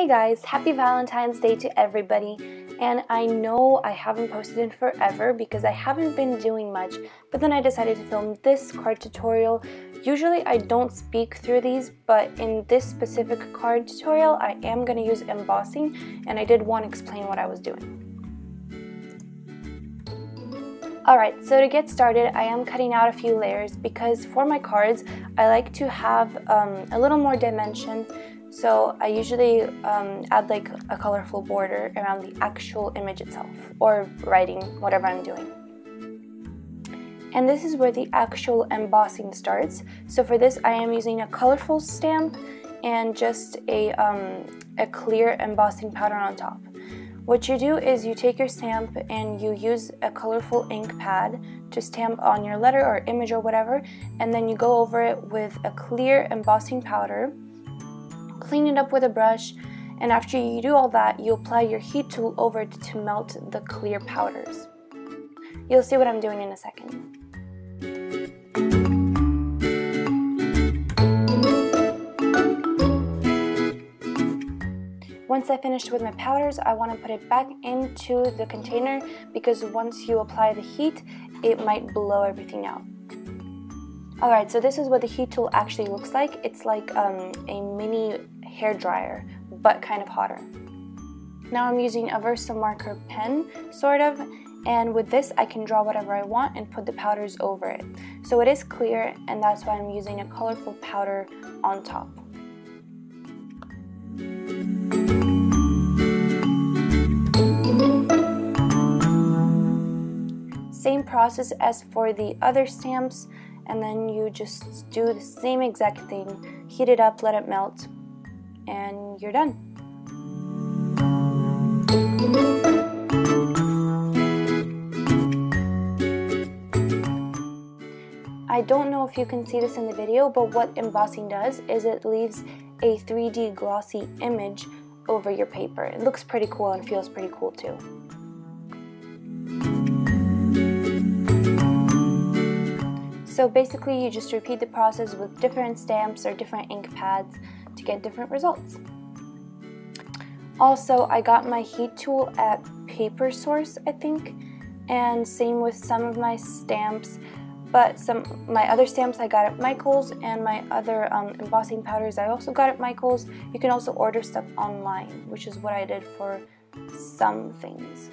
Hey guys, happy Valentine's Day to everybody, and I know I haven't posted in forever because I haven't been doing much, but then I decided to film this card tutorial. Usually I don't speak through these, but in this specific card tutorial I am going to use embossing, and I did want to explain what I was doing. Alright, so to get started, I am cutting out a few layers because for my cards I like to have a little more dimension. So I usually add like a colorful border around the actual image itself, or writing, whatever I'm doing. And this is where the actual embossing starts. So for this I am using a colorful stamp and just a clear embossing powder on top. What you do is you take your stamp and you use a colorful ink pad to stamp on your letter or image or whatever, and then you go over it with a clear embossing powder. Clean it up with a brush, and after you do all that, you apply your heat tool over it to melt the clear powders. You'll see what I'm doing in a second. Once I finished with my powders, I want to put it back into the container because once you apply the heat, it might blow everything out. Alright, so this is what the heat tool actually looks like. It's like a mini hair dryer, but kind of hotter. Now I'm using a Versamarker pen, sort of, and with this I can draw whatever I want and put the powders over it. So it is clear, and that's why I'm using a colorful powder on top. Same process as for the other stamps, and then you just do the same exact thing. Heat it up, let it melt, and you're done. I don't know if you can see this in the video, but what embossing does is it leaves a 3D glossy image over your paper. It looks pretty cool and feels pretty cool too. So basically you just repeat the process with different stamps or different ink pads to get different results. Also, I got my heat tool at Paper Source, I think, and same with some of my stamps, but my other stamps I got at Michael's, and my other embossing powders I also got at Michael's. You can also order stuff online, which is what I did for some things.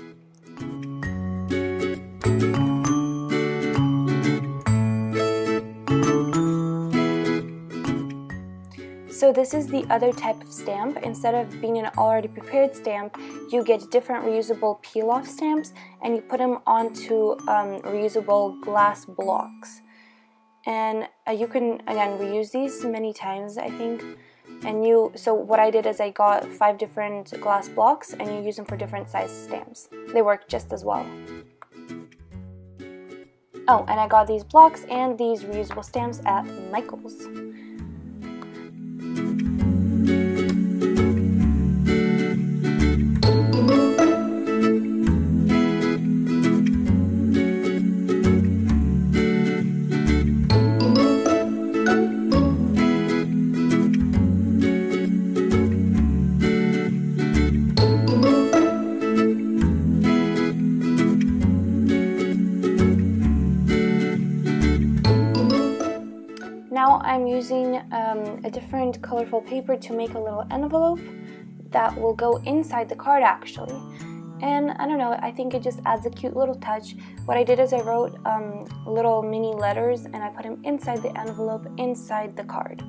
So this is the other type of stamp. Instead of being an already prepared stamp, you get different reusable peel-off stamps and you put them onto reusable glass blocks. And you can, again, reuse these many times, I think. And so what I did is I got 5 different glass blocks and you use them for different size stamps. They work just as well. Oh, and I got these blocks and these reusable stamps at Michael's. Now I'm using a different colorful paper to make a little envelope that will go inside the card actually. And I don't know, I think it just adds a cute little touch. What I did is I wrote little mini letters and I put them inside the envelope, inside the card.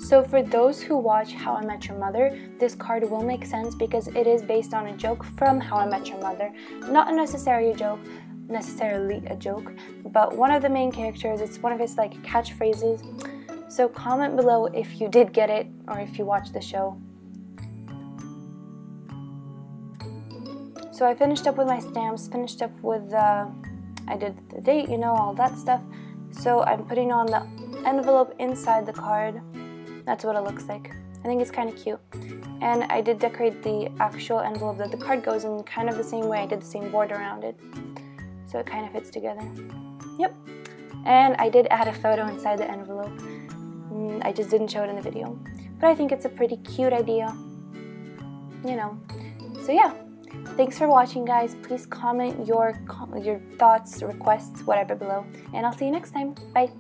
So for those who watch How I Met Your Mother, this card will make sense because it is based on a joke from How I Met Your Mother. Not necessarily a joke, but one of the main characters, it's one of his like catchphrases. So comment below if you did get it or if you watched the show. So I finished up with my stamps, finished up with, I did the date, you know, all that stuff. So I'm putting on the envelope inside the card. That's what it looks like. I think it's kind of cute. And I did decorate the actual envelope that the card goes in kind of the same way. I did the same border around it. So it kind of fits together. Yep. And I did add a photo inside the envelope. I just didn't show it in the video. But I think it's a pretty cute idea. You know. So yeah. Thanks for watching, guys. Please comment your thoughts, requests, whatever below. And I'll see you next time. Bye.